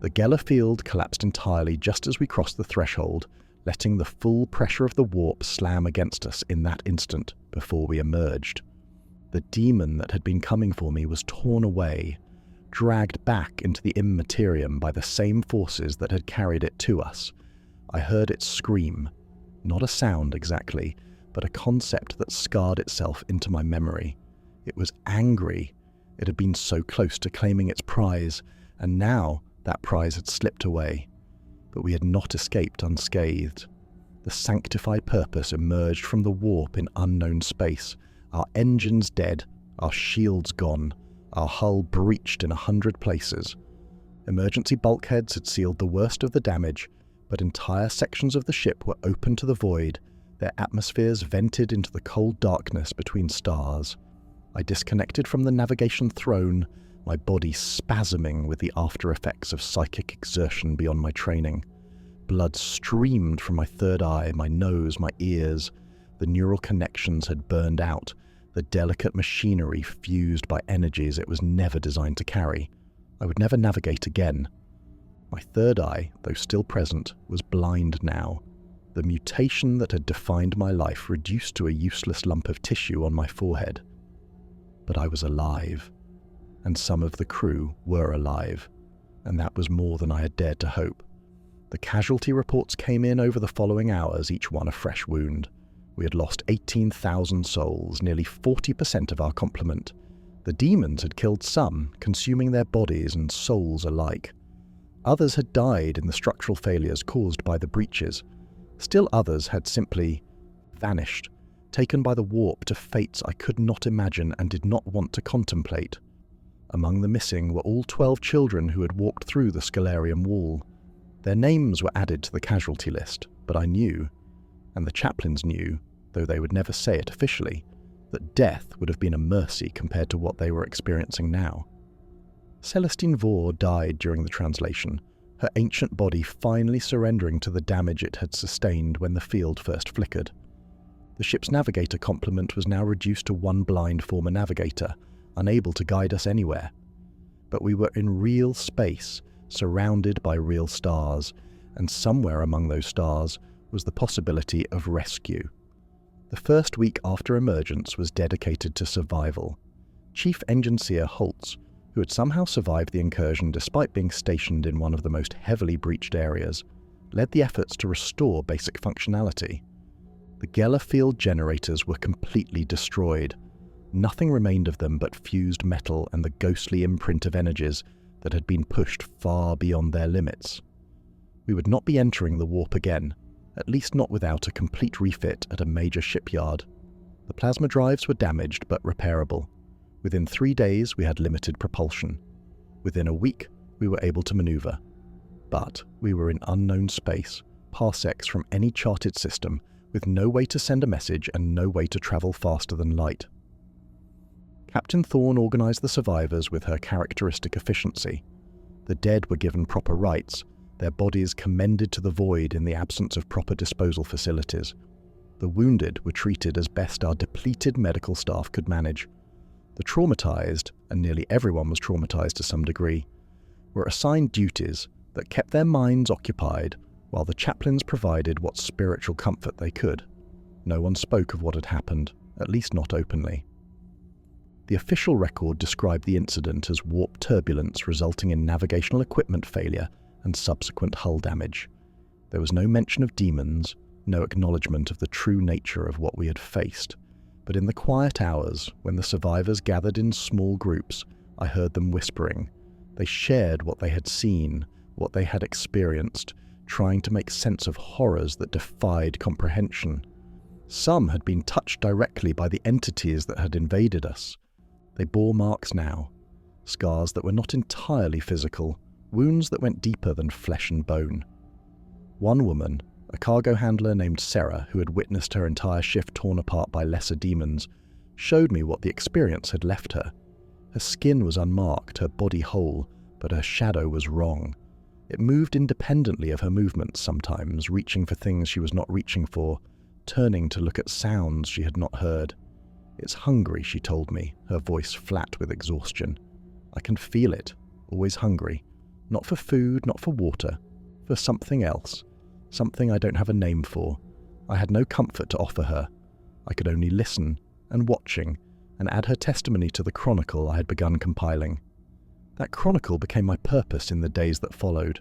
The Geller field collapsed entirely just as we crossed the threshold, letting the full pressure of the warp slam against us in that instant before we emerged. The demon that had been coming for me was torn away, dragged back into the immaterium by the same forces that had carried it to us. I heard it scream, not a sound exactly, but a concept that scarred itself into my memory. It was angry. It had been so close to claiming its prize, and now that prize had slipped away. But we had not escaped unscathed. The Sanctified Purpose emerged from the warp in unknown space, our engines dead, our shields gone, our hull breached in 100 places. Emergency bulkheads had sealed the worst of the damage, but entire sections of the ship were open to the void, their atmospheres vented into the cold darkness between stars. I disconnected from the navigation throne, my body spasming with the after effects of psychic exertion beyond my training. Blood streamed from my third eye, my nose, my ears. The neural connections had burned out, the delicate machinery fused by energies it was never designed to carry. I would never navigate again. My third eye, though still present, was blind now. The mutation that had defined my life reduced to a useless lump of tissue on my forehead. But I was alive, and some of the crew were alive, and that was more than I had dared to hope. The casualty reports came in over the following hours, each one a fresh wound. We had lost 18,000 souls, nearly 40% of our complement. The demons had killed some, consuming their bodies and souls alike. Others had died in the structural failures caused by the breaches. Still others had simply vanished, taken by the warp to fates I could not imagine and did not want to contemplate. Among the missing were all 12 children who had walked through the Scholarium wall. Their names were added to the casualty list, but I knew, and the chaplains knew, though they would never say it officially, that death would have been a mercy compared to what they were experiencing now. Celestine Vore died during the translation, her ancient body finally surrendering to the damage it had sustained when the field first flickered. The ship's navigator complement was now reduced to one blind former navigator, unable to guide us anywhere. But we were in real space, surrounded by real stars, and somewhere among those stars was the possibility of rescue. The first week after emergence was dedicated to survival. Chief Engineer Holtz, who had somehow survived the incursion despite being stationed in one of the most heavily breached areas, led the efforts to restore basic functionality. The Geller field generators were completely destroyed. Nothing remained of them but fused metal and the ghostly imprint of energies that had been pushed far beyond their limits. We would not be entering the warp again, at least not without a complete refit at a major shipyard. The plasma drives were damaged but repairable. Within 3 days we had limited propulsion. Within a week we were able to maneuver. But we were in unknown space, parsecs from any charted system, with no way to send a message and no way to travel faster than light. Captain Thorne organised the survivors with her characteristic efficiency. The dead were given proper rights, their bodies commended to the void in the absence of proper disposal facilities. The wounded were treated as best our depleted medical staff could manage. The traumatised, and nearly everyone was traumatised to some degree, were assigned duties that kept their minds occupied while the chaplains provided what spiritual comfort they could. No one spoke of what had happened, at least not openly. The official record described the incident as warp turbulence resulting in navigational equipment failure and subsequent hull damage. There was no mention of demons, no acknowledgement of the true nature of what we had faced. But in the quiet hours, when the survivors gathered in small groups, I heard them whispering. They shared what they had seen, what they had experienced, trying to make sense of horrors that defied comprehension. Some had been touched directly by the entities that had invaded us. They bore marks now, scars that were not entirely physical, wounds that went deeper than flesh and bone. One woman, a cargo handler named Sarah, who had witnessed her entire shift torn apart by lesser demons, showed me what the experience had left her. Her skin was unmarked, her body whole, but her shadow was wrong. It moved independently of her movements sometimes, reaching for things she was not reaching for, turning to look at sounds she had not heard. It's hungry, she told me, her voice flat with exhaustion. I can feel it, always hungry. Not for food, not for water, for something else. Something I don't have a name for. I had no comfort to offer her. I could only listen, and watching, and add her testimony to the chronicle I had begun compiling. That chronicle became my purpose in the days that followed.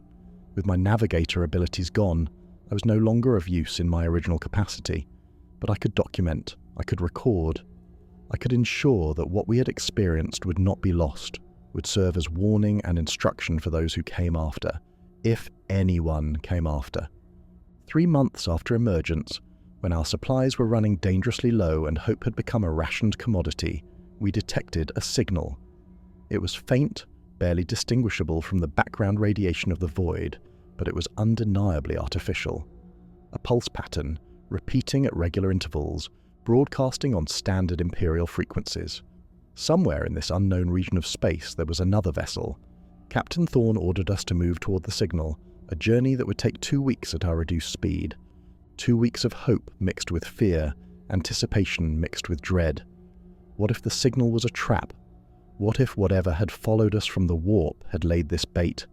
With my navigator abilities gone, I was no longer of use in my original capacity, but I could document, I could record. I could ensure that what we had experienced would not be lost, would serve as warning and instruction for those who came after, if anyone came after. 3 months after emergence, when our supplies were running dangerously low and hope had become a rationed commodity, we detected a signal. It was faint, barely distinguishable from the background radiation of the void, but it was undeniably artificial. A pulse pattern, repeating at regular intervals, broadcasting on standard Imperial frequencies. Somewhere in this unknown region of space there was another vessel. Captain Thorne ordered us to move toward the signal, a journey that would take 2 weeks at our reduced speed. 2 weeks of hope mixed with fear, anticipation mixed with dread. What if the signal was a trap? What if whatever had followed us from the warp had laid this bait?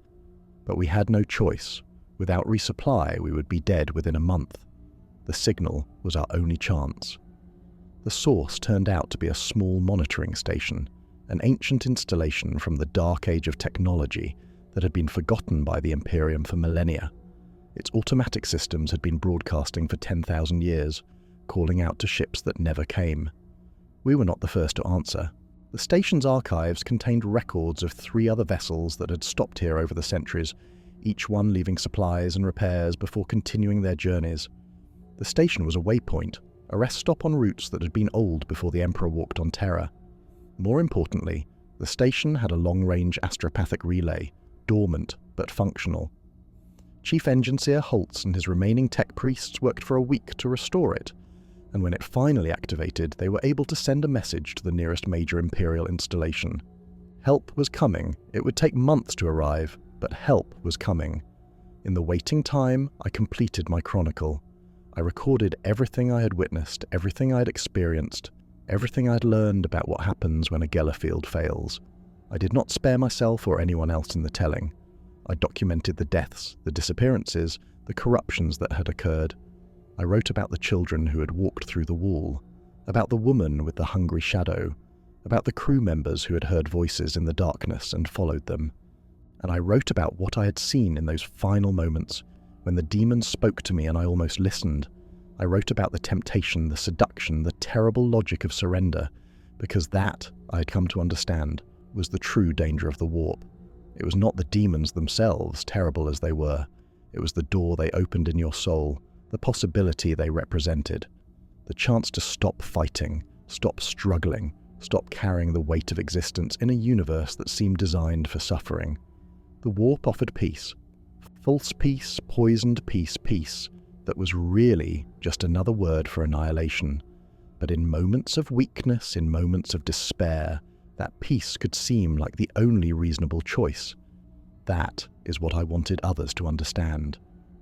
But we had no choice. Without resupply, we would be dead within a month. The signal was our only chance. The source turned out to be a small monitoring station, an ancient installation from the dark age of technology that had been forgotten by the Imperium for millennia. Its automatic systems had been broadcasting for 10,000 years, calling out to ships that never came. We were not the first to answer. The station's archives contained records of 3 other vessels that had stopped here over the centuries, each one leaving supplies and repairs before continuing their journeys. The station was a waypoint, a rest stop on routes that had been old before the Emperor walked on Terra. More importantly, the station had a long-range astropathic relay, dormant but functional. Chief Engineer Holtz and his remaining tech priests worked for a week to restore it, and when it finally activated, they were able to send a message to the nearest major Imperial installation. Help was coming. It would take months to arrive, but help was coming. In the waiting time, I completed my chronicle. I recorded everything I had witnessed, everything I had experienced, everything I had learned about what happens when a Gellerfield fails. I did not spare myself or anyone else in the telling. I documented the deaths, the disappearances, the corruptions that had occurred. I wrote about the children who had walked through the wall, about the woman with the hungry shadow, about the crew members who had heard voices in the darkness and followed them. And I wrote about what I had seen in those final moments, when the demons spoke to me and I almost listened. I wrote about the temptation, the seduction, the terrible logic of surrender, because that, I had come to understand, was the true danger of the warp. It was not the demons themselves, terrible as they were. It was the door they opened in your soul, the possibility they represented. The chance to stop fighting, stop struggling, stop carrying the weight of existence in a universe that seemed designed for suffering. The warp offered peace. False peace, poisoned peace that was really just another word for annihilation. But in moments of weakness, in moments of despair, that peace could seem like the only reasonable choice. That is what I wanted others to understand.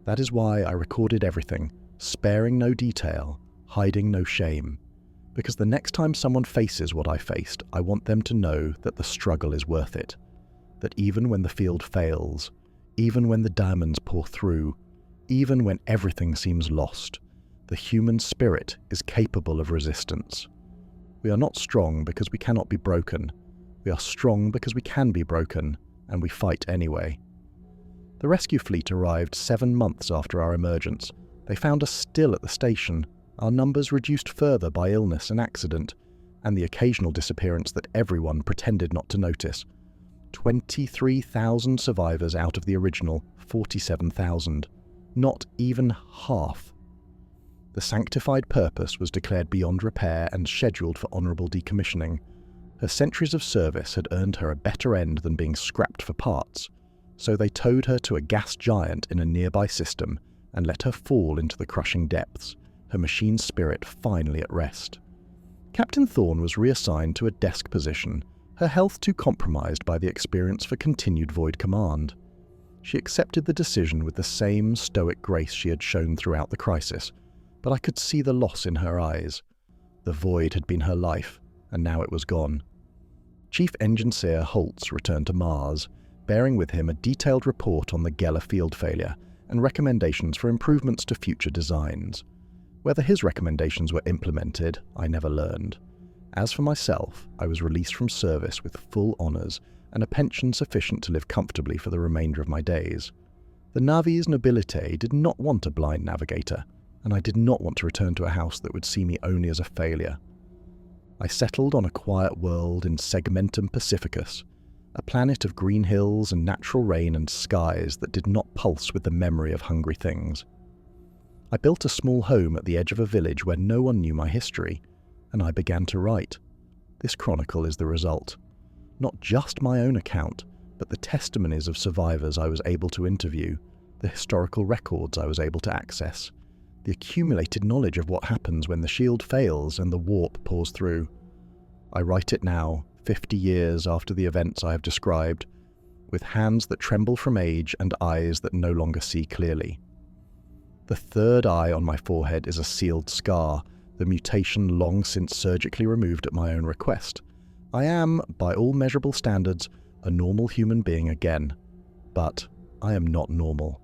That is why I recorded everything, sparing no detail, hiding no shame. Because the next time someone faces what I faced, I want them to know that the struggle is worth it. That even when the field fails, even when the Daemons pour through, even when everything seems lost, the human spirit is capable of resistance. We are not strong because we cannot be broken. We are strong because we can be broken, and we fight anyway. The rescue fleet arrived 7 months after our emergence. They found us still at the station, our numbers reduced further by illness and accident, and the occasional disappearance that everyone pretended not to notice. 23,000 survivors out of the original 47,000. Not even half. The Sanctified Purpose was declared beyond repair and scheduled for honourable decommissioning. Her centuries of service had earned her a better end than being scrapped for parts, so they towed her to a gas giant in a nearby system and let her fall into the crushing depths, her machine spirit finally at rest. Captain Thorne was reassigned to a desk position, her health too compromised by the experience for continued Void command. She accepted the decision with the same stoic grace she had shown throughout the crisis, but I could see the loss in her eyes. The Void had been her life, and now it was gone. Chief Engineer Holtz returned to Mars, bearing with him a detailed report on the Geller field failure and recommendations for improvements to future designs. Whether his recommendations were implemented, I never learned. As for myself, I was released from service with full honours and a pension sufficient to live comfortably for the remainder of my days. The Navi's nobility did not want a blind navigator, and I did not want to return to a house that would see me only as a failure. I settled on a quiet world in Segmentum Pacificus, a planet of green hills and natural rain and skies that did not pulse with the memory of hungry things. I built a small home at the edge of a village where no one knew my history, and I began to write. This chronicle is the result. Not just my own account, but the testimonies of survivors I was able to interview, the historical records I was able to access, the accumulated knowledge of what happens when the shield fails and the warp pours through. I write it now, 50 years after the events I have described, with hands that tremble from age and eyes that no longer see clearly. The third eye on my forehead is a sealed scar, the mutation long since surgically removed at my own request. I am, by all measurable standards, a normal human being again. But I am not normal.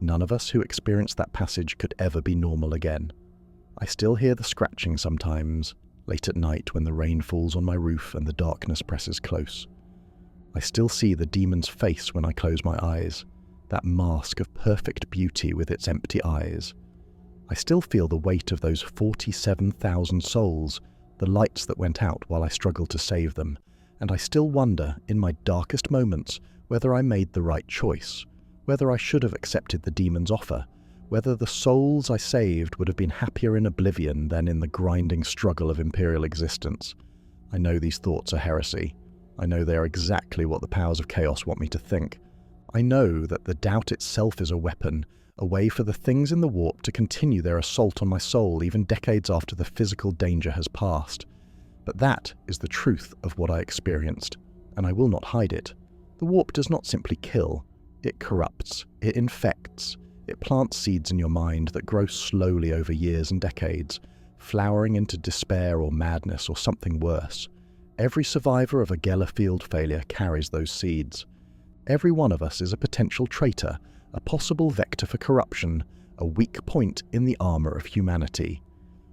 None of us who experienced that passage could ever be normal again. I still hear the scratching sometimes, late at night when the rain falls on my roof and the darkness presses close. I still see the demon's face when I close my eyes, that mask of perfect beauty with its empty eyes. I still feel the weight of those 47,000 souls, the lights that went out while I struggled to save them, and I still wonder, in my darkest moments, whether I made the right choice, whether I should have accepted the demon's offer, whether the souls I saved would have been happier in oblivion than in the grinding struggle of Imperial existence. I know these thoughts are heresy. I know they are exactly what the powers of chaos want me to think. I know that the doubt itself is a weapon, a way for the things in the warp to continue their assault on my soul even decades after the physical danger has passed. But that is the truth of what I experienced, and I will not hide it. The warp does not simply kill. It corrupts, it infects, it plants seeds in your mind that grow slowly over years and decades, flowering into despair or madness or something worse. Every survivor of a Geller field failure carries those seeds. Every one of us is a potential traitor, a possible vector for corruption, a weak point in the armor of humanity.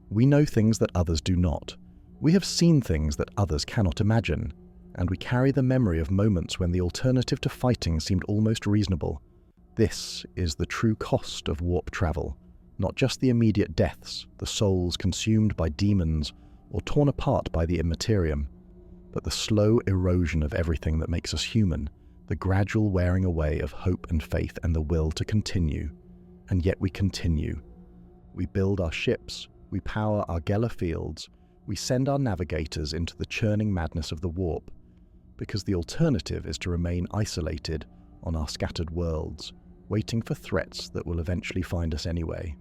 We know things that others do not. We have seen things that others cannot imagine, and we carry the memory of moments when the alternative to fighting seemed almost reasonable. This is the true cost of warp travel, not just the immediate deaths, the souls consumed by demons or torn apart by the immaterium, but the slow erosion of everything that makes us human, the gradual wearing away of hope and faith and the will to continue. And yet we continue. We build our ships, we power our Geller fields, we send our navigators into the churning madness of the warp, because the alternative is to remain isolated on our scattered worlds, waiting for threats that will eventually find us anyway.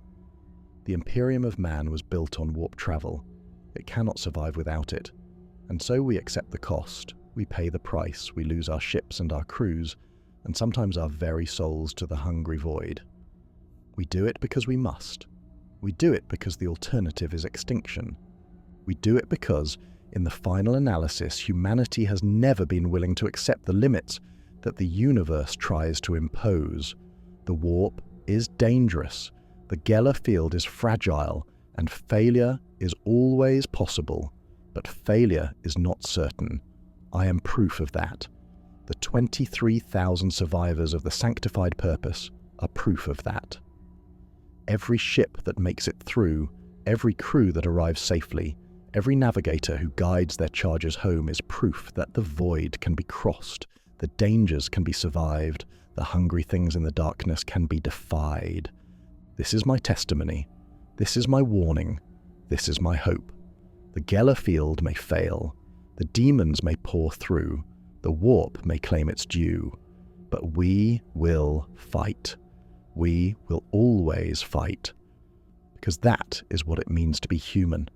The Imperium of man was built on warp travel. It cannot survive without it. And so we accept the cost, we pay the price, we lose our ships and our crews, and sometimes our very souls to the hungry void. We do it because we must. We do it because the alternative is extinction. We do it because, in the final analysis, humanity has never been willing to accept the limits that the universe tries to impose. The warp is dangerous, the Geller field is fragile, and failure is always possible. But failure is not certain. I am proof of that. The 23,000 survivors of the Sanctified Purpose are proof of that. Every ship that makes it through, every crew that arrives safely, every navigator who guides their chargers home is proof that the void can be crossed, the dangers can be survived, the hungry things in the darkness can be defied. This is my testimony. This is my warning. This is my hope. The Geller field may fail, the demons may pour through, the warp may claim its due, but we will fight. We will always fight, because that is what it means to be human.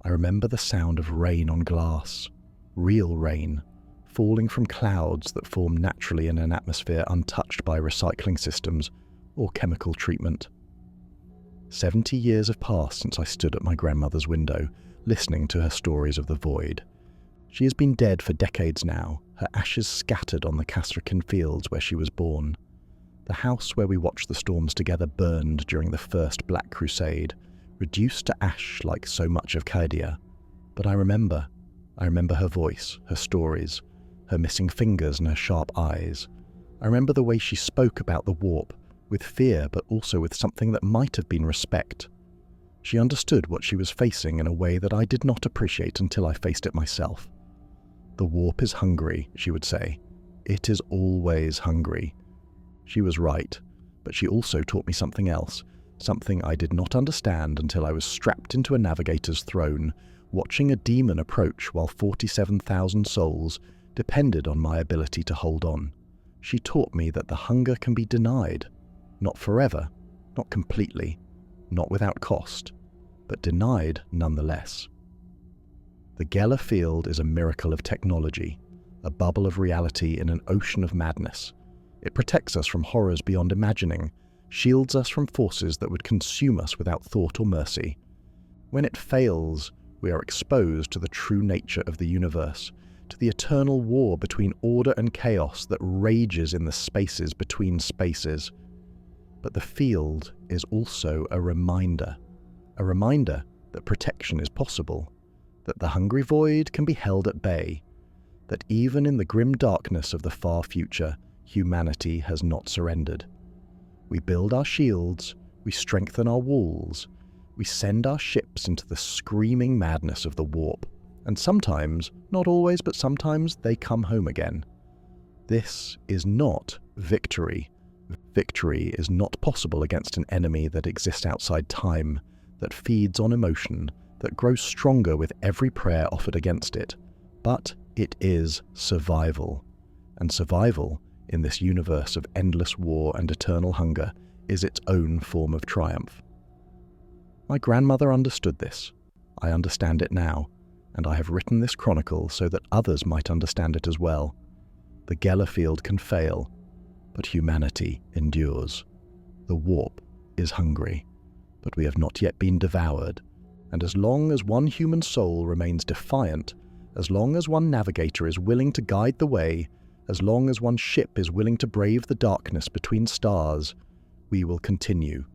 I remember the sound of rain on glass, real rain, falling from clouds that form naturally in an atmosphere untouched by recycling systems or chemical treatment. 70 years have passed since I stood at my grandmother's window, listening to her stories of the void. She has been dead for decades now, her ashes scattered on the Castracan fields where she was born. The house where we watched the storms together burned during the First Black Crusade, reduced to ash like so much of Cadia. But I remember her voice, her stories, her missing fingers and her sharp eyes. I remember the way she spoke about the warp, with fear but also with something that might have been respect. She understood what she was facing in a way that I did not appreciate until I faced it myself. The warp is hungry, she would say. It is always hungry. She was right, but she also taught me something else, something I did not understand until I was strapped into a navigator's throne, watching a demon approach while 47,000 souls depended on my ability to hold on. She taught me that the hunger can be denied. Not forever, not completely, not without cost, but denied nonetheless. The Geller field is a miracle of technology, a bubble of reality in an ocean of madness. It protects us from horrors beyond imagining, shields us from forces that would consume us without thought or mercy. When it fails, we are exposed to the true nature of the universe, to the eternal war between order and chaos that rages in the spaces between spaces. But the field is also a reminder that protection is possible, that the hungry void can be held at bay, that even in the grim darkness of the far future, humanity has not surrendered. We build our shields, we strengthen our walls, we send our ships into the screaming madness of the warp, and sometimes, not always, but sometimes they come home again. This is not victory. Victory is not possible against an enemy that exists outside time, that feeds on emotion, that grows stronger with every prayer offered against it. But it is survival. And survival, in this universe of endless war and eternal hunger, is its own form of triumph. My grandmother understood this. I understand it now, and I have written this chronicle so that others might understand it as well. The Geller field can fail, but humanity endures. The warp is hungry, but we have not yet been devoured, and as long as one human soul remains defiant, as long as one navigator is willing to guide the way, as long as one ship is willing to brave the darkness between stars, we will continue.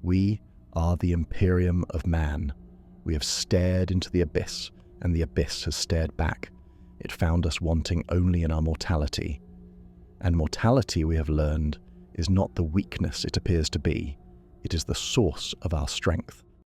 We are the Imperium of man. We have stared into the abyss, and the abyss has stared back. It found us wanting only in our mortality. And mortality, we have learned, is not the weakness it appears to be. It is the source of our strength.